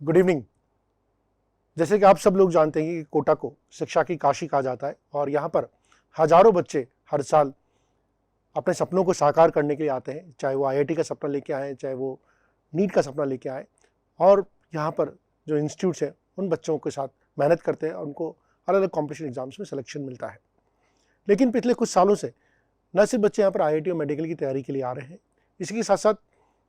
Good evening. जैसे कि आप सब लोग जानते हैं कि कोटा को शिक्षा की काशी कहा जाता है और यहाँ पर हजारों बच्चे हर साल अपने सपनों को साकार करने के लिए आते हैं, चाहे वो आईआईटी का सपना लेके आए, चाहे वो नीट का सपना लेके आए। और यहाँ पर जो इंस्टीट्यूट्स हैं उन बच्चों के साथ मेहनत करते हैं और उनको अलग अलग कॉम्पिटिशन एग्जाम्स में सिलेक्शन मिलता है। लेकिन पिछले कुछ सालों से न सिर्फ बच्चे यहाँ पर आईआईटी और मेडिकल की तैयारी के लिए आ रहे हैं, इसी के साथ साथ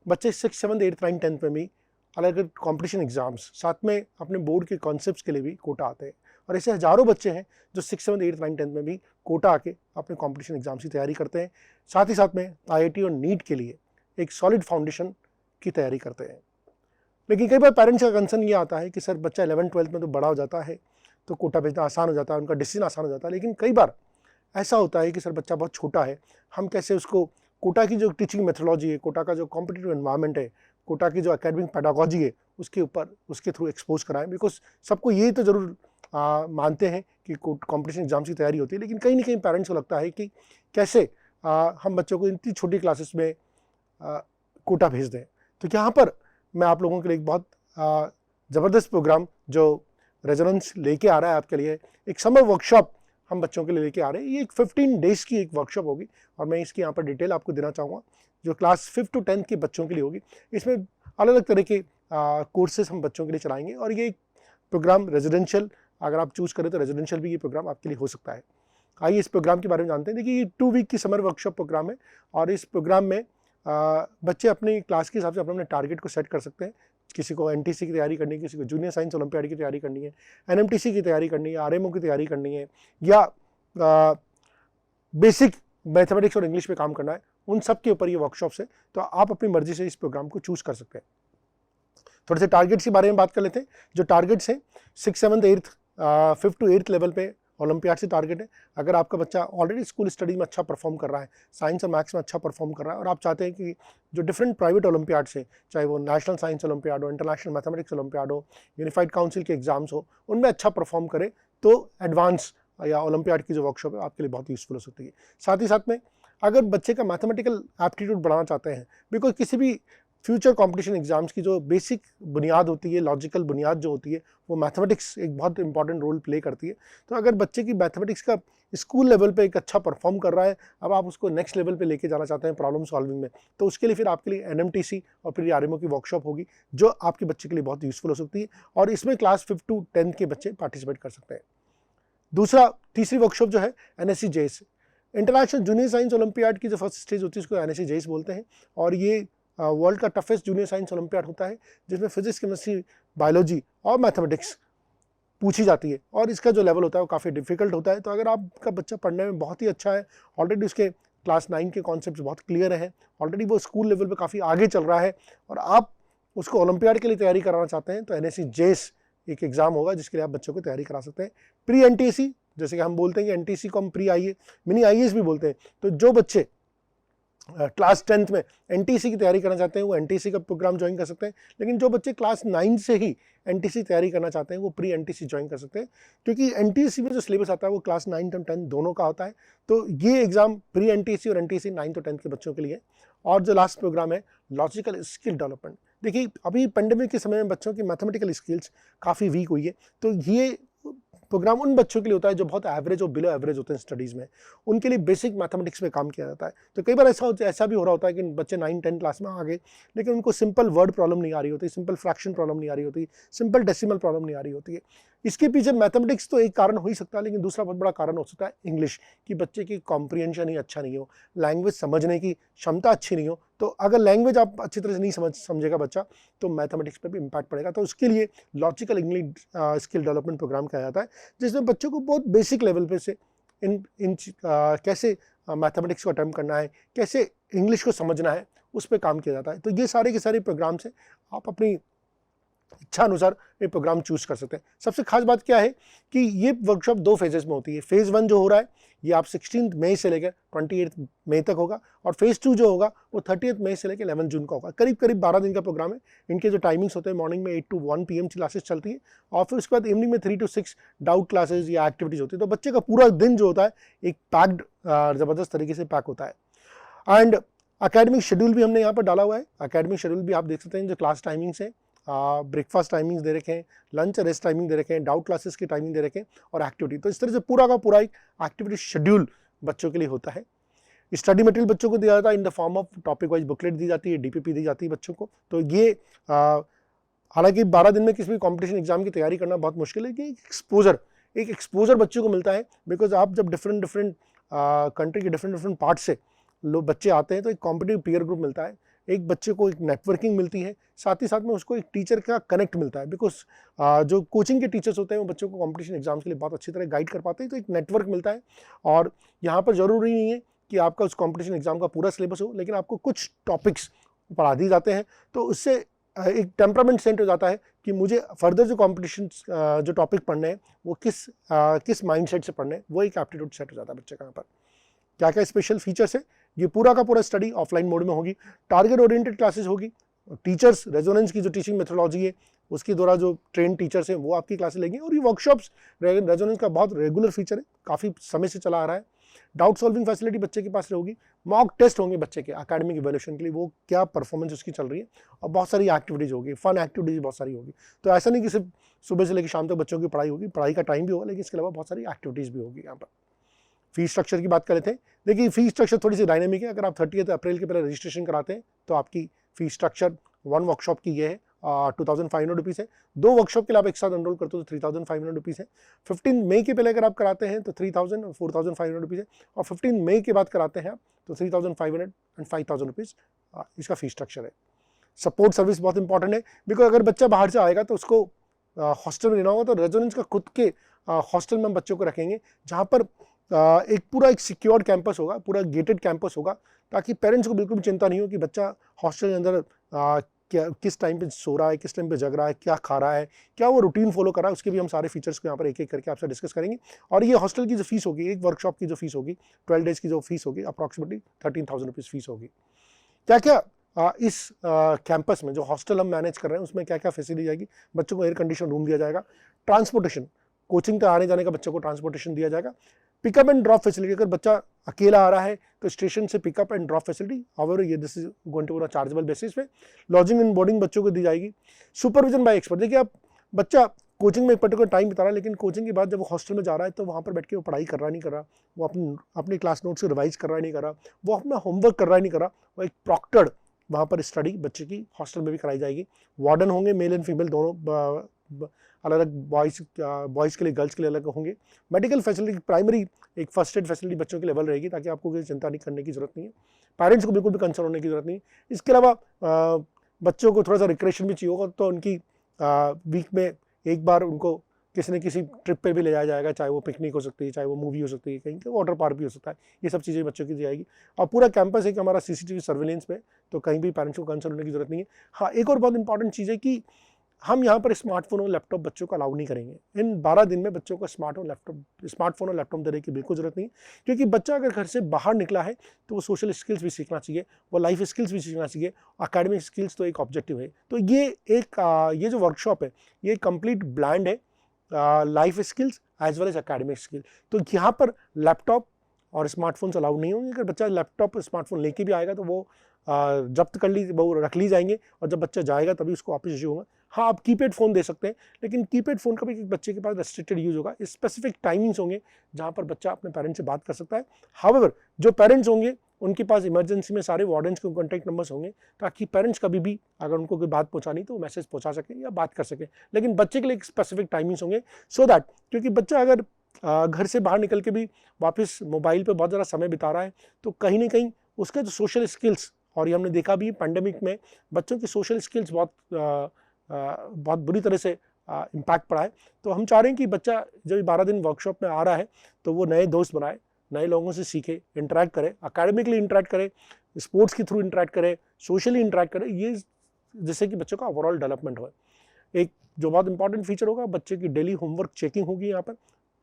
बच्चे 6, 7, 8, 9, 10 में भी अलग अलग कॉम्पिटिशन एग्जाम्स साथ में अपने बोर्ड के कॉन्सेप्ट्स के लिए भी कोटा आते हैं। और ऐसे हजारों बच्चे हैं जो 6, 7, 8, 9, 10 में भी कोटा आके अपने कॉम्पिटिशन एग्जाम्स की तैयारी करते हैं, साथ ही साथ में आईआईटी और नीट के लिए एक सॉलिड फाउंडेशन की तैयारी करते हैं। लेकिन कई बार पेरेंट्स का कंसर्न ये आता है कि सर बच्चा 11, 12 में तो बड़ा हो जाता है तो कोटा भेजना आसान हो जाता है, उनका डिसीजन आसान हो जाता है। लेकिन कई बार ऐसा होता है कि सर बच्चा बहुत छोटा है, हम कैसे उसको कोटा की जो टीचिंग मेथोडोलॉजी है, कोटा का जो कॉम्पिटिटिव एनवायरनमेंट है, कोटा की जो एकेडमिक पेडागोजी है, उसके ऊपर उसके थ्रू एक्सपोज कराएं। बिकॉज सबको ये तो जरूर मानते हैं कि कॉम्पिटिशन एग्जाम्स की तैयारी होती है, लेकिन कहीं ना कहीं पेरेंट्स को लगता है कि कैसे हम बच्चों को इतनी छोटी क्लासेस में कोटा भेज दें। तो यहाँ पर मैं आप लोगों के लिए एक बहुत ज़बरदस्त प्रोग्राम जो रेजोनेंस लेके आ रहा है आपके लिए, एक समर वर्कशॉप हम बच्चों के लिए लेके आ रहे हैं। ये एक 15 डेज़ की एक वर्कशॉप होगी और मैं इसकी यहाँ पर डिटेल आपको देना चाहूँगा, जो क्लास 5 to 10 के बच्चों के लिए होगी। इसमें अलग अलग तरह के कोर्सेज हम बच्चों के लिए चलाएंगे और ये प्रोग्राम रेजिडेंशियल, अगर आप चूज़ करें तो रेजिडेंशियल भी ये प्रोग्राम आपके लिए हो सकता है। आइए इस प्रोग्राम के बारे में जानते हैं। देखिए, ये 2 वीक की समर वर्कशॉप प्रोग्राम है और इस प्रोग्राम में बच्चे अपनी क्लास के हिसाब से अपने टारगेट को सेट कर सकते हैं। किसी को एनटीसी की तैयारी करनी है, किसी को जूनियर साइंस ओलंपियाड की तैयारी करनी है, एनएमटीसी की तैयारी करनी है, आरएमओ की तैयारी करनी है, या बेसिक मैथमेटिक्स और इंग्लिश पे काम करना है। उन सब के ऊपर ये वर्कशॉप्स है, तो आप अपनी मर्जी से इस प्रोग्राम को चूज कर सकते हैं। थोड़े से टारगेट्स के बारे में बात कर लेते हैं। जो टारगेट्स हैं 6, 7, 8, 5 to 8 लेवल पे ओलंपियाड से टारगेट है। अगर आपका बच्चा ऑलरेडी स्कूल स्टडी में अच्छा परफॉर्म कर रहा है, साइंस और मैथ्स में अच्छा परफॉर्म कर रहा है, और आप चाहते हैं कि जो डिफरेंट प्राइवेट ओलंपियाड्स हैं, चाहे वो नेशनल साइंस ओलंपियाड हो, इंटरनेशनल मैथमेटिक्स ओलंपियाड हो, यूनिफाइड काउंसिल के एग्जाम्स हो, उनमें अच्छा परफॉर्म करे, तो एडवांस या ओलंपियाड की जो वर्कशॉप है आपके लिए बहुत यूजफुल हो सकती है। साथ ही साथ में अगर बच्चे का मैथमेटिकल एप्टीट्यूड बढ़ाना चाहते हैं, बिकॉज किसी भी फ्यूचर कंपटीशन एग्जाम्स की जो बेसिक बुनियाद होती है, लॉजिकल बुनियाद जो होती है, वो मैथमेटिक्स एक बहुत इंपॉर्टेंट रोल प्ले करती है। तो अगर बच्चे की मैथमेटिक्स का स्कूल लेवल पे एक अच्छा परफॉर्म कर रहा है, अब आप उसको नेक्स्ट लेवल पे लेके जाना चाहते हैं प्रॉब्लम सॉल्विंग में, तो उसके लिए फिर आपके लिए एनएमटीसी और फिर आरएमओ की वर्कशॉप होगी, जो आपके बच्चे के लिए बहुत यूजफुल हो सकती है। और इसमें क्लास 5 to 10 के बच्चे पार्टिसिपेट कर सकते हैं। तीसरी वर्कशॉप जो है NSC JS, international junior science olympiad की जो फर्स्ट स्टेज होती है उसको एनएससी जेएस बोलते हैं। और ये वर्ल्ड का टफेस्ट जूनियर साइंस ओलंपियाड होता है, जिसमें फिजिक्स, केमिस्ट्री, बायोलॉजी और मैथमेटिक्स पूछी जाती है, और इसका जो लेवल होता है वो काफ़ी डिफिकल्ट होता है। तो अगर आपका बच्चा पढ़ने में बहुत ही अच्छा है, ऑलरेडी उसके क्लास 9 के कॉन्सेप्ट बहुत क्लियर हैं, ऑलरेडी वो स्कूल लेवल पे काफ़ी आगे चल रहा है, और आप उसको ओलंपियाड के लिए तैयारी कराना चाहते हैं, तो एनएससी जेएस एक एग्जाम होगा जिसके लिए आप बच्चों को तैयारी करा सकते हैं। प्री एनटीसी, जैसे कि हम बोलते हैं कि एनटीसी को हम प्री आईए, मिनी आईएएस भी बोलते हैं। तो जो बच्चे क्लास 10th में एनटीसी की तैयारी करना चाहते हैं वो एनटीसी का प्रोग्राम ज्वाइन कर सकते हैं। लेकिन जो बच्चे क्लास 9 से ही एनटीसी तैयारी करना चाहते हैं वो प्री एनटीसी ज्वाइन कर सकते हैं, क्योंकि एनटीसी में जो सिलेबस आता है वो क्लास 9 और 10 दोनों का होता है। तो ये एग्जाम प्री एनटीसी और एनटीसी 9 to 10 के बच्चों के लिए। और जो लास्ट प्रोग्राम है लॉजिकल स्किल डेवलपमेंट। देखिए, अभी पेंडेमिक के समय में बच्चों की मैथमेटिकल स्किल्स काफ़ी वीक हुई है, तो ये प्रोग्राम उन बच्चों के लिए होता है जो बहुत एवरेज और बिलो एवरेज होते हैं स्टडीज़ में, उनके लिए बेसिक मैथमेटिक्स में काम किया जाता है। तो कई बार ऐसा भी हो रहा होता है कि बच्चे 9, 10 क्लास में आ गए, लेकिन उनको सिंपल वर्ड प्रॉब्लम नहीं आ रही होती, सिंपल फ्रैक्शन प्रॉब्लम नहीं आ रही होती, सिंपल डेसिमल प्रॉब्लम नहीं आ रही होती है। इसके पीछे मैथमेटिक्स तो एक कारण हो ही सकता है, लेकिन दूसरा बहुत बड़ा कारण हो सकता है इंग्लिश, कि बच्चे की कॉम्प्रिहेंशन ही अच्छा नहीं हो, लैंग्वेज समझने की क्षमता अच्छी नहीं हो। तो अगर लैंग्वेज आप अच्छी तरह से नहीं समझेगा बच्चा, तो मैथमेटिक्स पर भी इम्पैक्ट पड़ेगा। तो उसके लिए logical English skill development programme किया जाता है, जिसमें बच्चों को बहुत बेसिक लेवल पे से कैसे मैथमेटिक्स को अटेम्प्ट करना है, कैसे इंग्लिश को समझना है, उस पर काम किया जाता है। तो ये सारे के सारे प्रोग्राम्स हैं, आप अपनी इच्छा अनुसार ये प्रोग्राम चूज कर सकते हैं। सबसे खास बात क्या है कि ये वर्कशॉप 2 फेजेस में होती है। फेज़ 1 जो हो रहा है ये आप 16 मई से लेकर 28 मई तक होगा, और फेज़ 2 जो होगा वो 30 मई से लेकर 11 जून का होगा। करीब करीब 12 दिन का प्रोग्राम है। इनके जो टाइमिंग्स होते हैं, मॉर्निंग में 8 to 1 PM क्लासेस चलती है, और फिर उसके बाद इवनिंग में 3 to 6 डाउट क्लासेज या एक्टिविटीज होती है। तो बच्चे का पूरा दिन जो होता है एक पैक्ड ज़बरदस्त तरीके से पैक होता है। एंड अकेडमिक शेड्यूल भी हमने यहाँ पर डाला हुआ है। अकेडमिक शेड्यूल भी आप देख सकते हैं, जो क्लास टाइमिंग्स है ब्रेकफास्ट टाइमिंग्स दे रखे हैं, लंच रेस्ट टाइमिंग दे रखे हैं, डाउट क्लासेस की टाइमिंग दे रखे हैं और एक्टिविटी। तो इस तरह से पूरा का पूरा एक एक्टिविटी शेड्यूल बच्चों के लिए होता है। स्टडी मटेरियल बच्चों को दिया जाता है in the form of topic wise booklet दी जाती है, डीपीपी दी जाती है बच्चों को। तो ये हालांकि 12 दिन में किसी भी कॉम्पिटिशन एग्जाम की तैयारी करना बहुत मुश्किल है कि एक एक्सपोजर बच्चों को मिलता है, बिकॉज आप जब डिफरेंट कंट्री के डिफरेंट पार्ट से लोग बच्चे आते हैं तो एक कॉम्पिटिटिव पीयर ग्रुप मिलता है, एक बच्चे को एक नेटवर्किंग मिलती है, साथ ही साथ में उसको एक टीचर का कनेक्ट मिलता है, बिकॉज जो कोचिंग के टीचर्स होते हैं वो बच्चों को कॉम्पिटिशन एग्जाम्स के लिए बहुत अच्छी तरह गाइड कर पाते हैं। तो एक नेटवर्क मिलता है और यहाँ पर जरूरी नहीं है कि आपका उस कॉम्पिटिशन एग्जाम का पूरा सिलेबस हो, लेकिन आपको कुछ टॉपिक्स पढ़ा दिए जाते हैं तो उससे एक टेम्परामेंट सेट हो जाता है कि मुझे फर्दर जो कॉम्पिटिशन जो टॉपिक पढ़ने हैं वो किस माइंडसेट से पढ़ने हैं, वो एक एप्टीट्यूड सेट हो जाता है बच्चे का। यहाँ पर क्या क्या स्पेशल फीचर्स है, ये पूरा का पूरा स्टडी ऑफलाइन मोड में होगी, टारगेट ओरिएंटेड क्लासेस होगी, टीचर्स रेजोनेंस की जो टीचिंग मेथोडोलॉजी है उसके द्वारा जो ट्रेन टीचर्स हैं वो आपकी क्लासेस लेंगे। और ये वर्कशॉप्स रेजोनेंस का बहुत रेगुलर फीचर है, काफ़ी समय से चला आ रहा है। डाउट सॉल्विंग फैसिलिटी बच्चे के पास होगी, मॉक टेस्ट होंगे बच्चे के एकेडमिक इवैल्यूएशन के लिए, वो क्या परफॉर्मेंस उसकी चल रही है, और बहुत सारी एक्टिविटीज़ होगी, फन एक्टिविटीज़ बहुत सारी होगी। तो ऐसा नहीं कि सिर्फ सुबह से लेकर शाम तक बच्चों की पढ़ाई होगी, पढ़ाई का टाइम भी होगा, लेकिन इसके अलावा बहुत सारी एक्टिविटीज़ भी होगी। यहाँ पर फीस स्ट्रक्चर की बात कर लेते हैं। देखिए फीस स्ट्रक्चर थोड़ी सी डायनेमिक है। अगर आप 30 अप्रैल के पहले रजिस्ट्रेशन कराते हैं तो आपकी फीस स्ट्रक्चर 1 वर्कशॉप की ये है 2500 रुपीज़ है। 2 वर्कशॉप के लिए आप एक साथ एनरोल करते हो तो 3500 रुपीज़ है। 15 मई के पहले अगर आप कराते हैं तो 3000 और 4500 रुपीज़ है, और 15 मई के बाद कराते हैं आप तो 3500 एंड 5000 रुपीज़ इसका फीस स्ट्रक्चर है। सपोर्ट सर्विस बहुत इंपॉर्टेंट है, बिकॉज अगर बच्चा बाहर से आएगा तो उसको हॉस्टल में रहना होगा, तो रेजोनेंस का खुद के हॉस्टल में हम बच्चों को रखेंगे जहाँ पर एक सिक्योर्ड कैंपस होगा, पूरा गेटेड कैंपस होगा, ताकि पेरेंट्स को बिल्कुल भी चिंता नहीं हो कि बच्चा हॉस्टल के अंदर क्या किस टाइम पे सो रहा है, किस टाइम पे जग रहा है, क्या खा रहा है, क्या वो रूटीन फॉलो कर रहा है। उसके भी हम सारे फीचर्स को यहाँ पर एक एक करके आपसे डिस्कस करेंगे। और ये हॉस्टल की जो फीस होगी, एक वर्कशॉप की जो फीस होगी, 12 डेज की जो फीस होगी, अप्रॉक्सीमेटली 13,000 रुपीज़ फीस होगी। क्या क्या इस कैंपस में जो हॉस्टल हम मैनेज कर रहे हैं उसमें क्या क्या फैसिलिटी जाएगी, बच्चों को एयर कंडीशन रूम दिया जाएगा, ट्रांसपोर्टेशन कोचिंग तक आने जाने का बच्चों को ट्रांसपोर्टेशन दिया जाएगा, पिकअप एंड ड्रॉप फैसिलिटी, अगर बच्चा अकेला आ रहा है तो स्टेशन से pickup and drop facility, however ये this is going to be chargeable basis पे। लॉजिंग एंड बोर्डिंग बच्चों को दी जाएगी। सुपरविजन बाय एक्सपर्ट, देखिए आप बच्चा कोचिंग में एक पर्टिकुलर टाइम बिता रहा है, लेकिन कोचिंग के बाद जब वो हॉस्टल में जा रहा है तो वहाँ पर बैठ के वो पढ़ाई कर रहा नहीं कर रहा, वो अपनी क्लास नोट्स को रिवाइज कर रहा नहीं कर रहा, वो अपना होमवर्क कर रहा नहीं कर रहा, वो एक प्रॉक्टर्ड वहाँ पर स्टडी बच्चे की हॉस्टल में भी कराई जाएगी। वार्डन होंगे, मेल एंड फीमेल दोनों, अलग अलग बॉयज़ के लिए, गर्ल्स के लिए अलग होंगे। मेडिकल फैसिलिटी, प्राइमरी एक फर्स्ट एड फैसिलिटी बच्चों के लेवल रहेगी, ताकि आपको कोई चिंता नहीं करने की जरूरत नहीं है, पेरेंट्स को बिल्कुल भी कंसर्न होने की जरूरत नहीं है। इसके अलावा बच्चों को थोड़ा सा रिक्रिएशन भी चाहिए होगा, तो उनकी वीक में एक बार उनको किसी न किसी ट्रिप पे भी ले जाया जाएगा, चाहे वो पिकनिक हो सकती है, चाहे वो मूवी हो सकती है, कहीं वाटर पार्क भी हो सकता है, ये सब चीज़ें बच्चों की दी जाएगी। और पूरा कैंपस है कि हमारा CCTV सर्विलेंस में, तो कहीं भी पेरेंट्स को कंसर्न होने की जरूरत नहीं है। हाँ, एक और बहुत इंपॉर्टेंट चीज़ है कि हम यहाँ पर स्मार्टफोन और लैपटॉप बच्चों को अलाउ नहीं करेंगे। इन 12 दिन में बच्चों को स्मार्टफोन और लैपटॉप देने की बिल्कुल जरूरत नहीं है, क्योंकि बच्चा अगर घर से बाहर निकला है तो वो सोशल स्किल्स भी सीखना चाहिए, वो लाइफ स्किल्स भी सीखना चाहिए, एकेडमिक स्किल्स तो एक ऑब्जेक्टिव है। तो ये जो वर्कशॉप है ये कंप्लीट ब्लेंड है, life skills as well as academic skill. तो यहाँ पर लैपटॉप और स्मार्टफोन्स अलाउ नहीं होंगे। अगर बच्चा लैपटॉप स्मार्टफोन लेके भी आएगा तो वो जब्त कर ली, वो रख ली जाएंगे, और जब बच्चा जाएगा तभी उसको वापस इश्यू होगा। हाँ, आप कीपैड फ़ोन दे सकते हैं, लेकिन कीपैड फ़ोन का भी एक बच्चे के पास रेस्ट्रिक्टेड यूज़ होगा। स्पेसिफिक टाइमिंग्स होंगे जहाँ पर बच्चा अपने पेरेंट्स से बात कर सकता है। हाउएवर जो पेरेंट्स होंगे उनके पास इमरजेंसी में सारे वार्डन्स के कॉन्टैक्ट नंबर्स होंगे, ताकि पेरेंट्स कभी भी अगर उनको कोई बात पहुँचानी तो मैसेज पहुँचा सकें या बात कर सकें। लेकिन बच्चे के लिए एक स्पेसिफिक टाइमिंग्स होंगे, सो दैट, क्योंकि बच्चा अगर घर से बाहर निकल के भी वापस मोबाइल पर बहुत ज़्यादा समय बिता रहा है तो कहीं ना कहीं उसके जो सोशल स्किल्स, और ये हमने देखा भी पैंडेमिक में बच्चों की सोशल स्किल्स बहुत बुरी तरह से इम्पैक्ट पड़ा है। तो हम चाह रहे हैं कि बच्चा जब 12 दिन वर्कशॉप में आ रहा है तो वो नए दोस्त बनाए, नए लोगों से सीखे, इंटरेक्ट करे, अकेडमिकली इंटरेक्ट करे, स्पोर्ट्स के थ्रू इंटरेक्ट करे, सोशली इंटरेक्ट करे, ये जिससे कि बच्चों का ओवरऑल डेवलपमेंट हो। एक जो बहुत इंपॉर्टेंट फीचर होगा, बच्चे की डेली होमवर्क चेकिंग होगी यहाँ पर।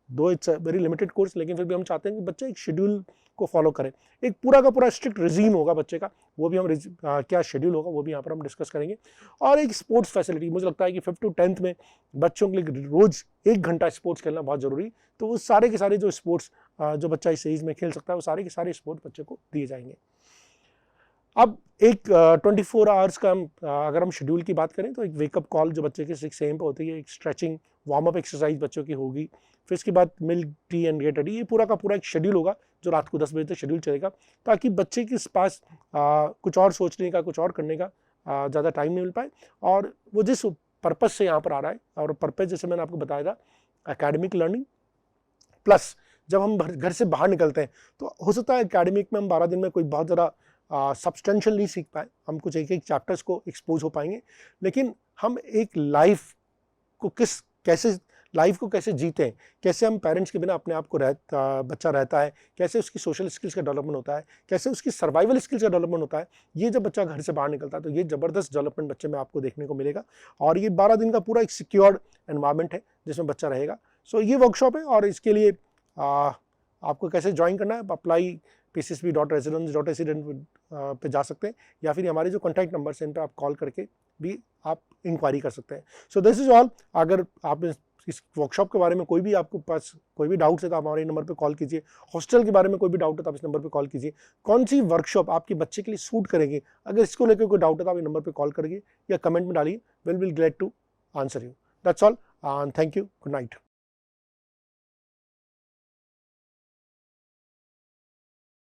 दो it's a very limited course, लेकिन फिर भी हम चाहते हैं कि बच्चे एक शेड्यूल को फॉलो करें। एक पूरा का पूरा स्ट्रिक्ट रिजीम होगा बच्चे का, वो भी हम क्या शेड्यूल होगा वो भी यहाँ पर हम डिस्कस करेंगे। और एक स्पोर्ट्स फैसिलिटी, मुझे लगता है कि 5th to 10th में बच्चों के लिए रोज 1 घंटा स्पोर्ट्स खेलना बहुत जरूरी, तो वो सारे के सारे जो स्पोर्ट्स जो बच्चा इस एज में खेल सकता है वो सारे के सारे स्पोर्ट्स बच्चे को दिए जाएंगे। अब एक 24 आवर्स का अगर हम शेड्यूल की बात करें तो एक वेकअप कॉल जो बच्चे के 6 AM पे होती है, एक स्ट्रेचिंग वार्म अप एक्सरसाइज बच्चों की होगी, फिर इसके बाद milk tea and get ready, ये पूरा का पूरा एक शेड्यूल होगा जो रात को 10 बजे तक शेड्यूल चलेगा, ताकि बच्चे के पास कुछ और सोचने का, कुछ और करने का ज़्यादा टाइम नहीं मिल पाए, और वो जिस पर्पज़ से यहाँ पर आ रहा है, और पर्पज़ जैसे मैंने आपको बताया था एकेडमिक लर्निंग प्लस जब हम घर से बाहर निकलते हैं तो हो सकता है एकेडमिक में हम 12 दिन में कोई बहुत ज़्यादा सब्सटेंशियल नहीं सीख पाए, हम कुछ एक एक चैप्टर्स को एक्सपोज हो पाएंगे, लेकिन हम एक लाइफ को कैसे जीते हैं, कैसे हम पेरेंट्स के बिना अपने आप को बच्चा रहता है, कैसे उसकी सोशल स्किल्स का डेवलपमेंट होता है, कैसे उसकी सर्वाइवल स्किल्स का डेवलपमेंट होता है, ये जब बच्चा घर से बाहर निकलता है तो ये ज़बरदस्त डेवलपमेंट बच्चे में आपको देखने को मिलेगा। और ये 12 दिन का पूरा एक सिक्योर्ड एनवायरनमेंट है जिसमें बच्चा रहेगा। सो ये वर्कशॉप है, और इसके लिए आपको कैसे ज्वाइन करना है, अप्लाई pcsb.residence.ac पे जा सकते हैं, या फिर हमारे जो कॉन्टैक्ट नंबर हैं इन पर आप कॉल करके भी आप इंक्वायरी कर सकते हैं। So this is all. अगर आप इस वर्कशॉप के बारे में कोई भी आपको पास कोई भी डाउट्स है तो आप हमारे नंबर पे कॉल कीजिए। हॉस्टल के बारे में कोई भी डाउट है तो आप इस नंबर पे कॉल कीजिए। कौन सी वर्कशॉप आपके बच्चे के लिए सूट करेगी, अगर इसको लेकर कोई डाउट है तो आप इस नंबर पे कॉल करिए या कमेंट में डालिए। Will glad to answer you. That's all, and thank you. Good night.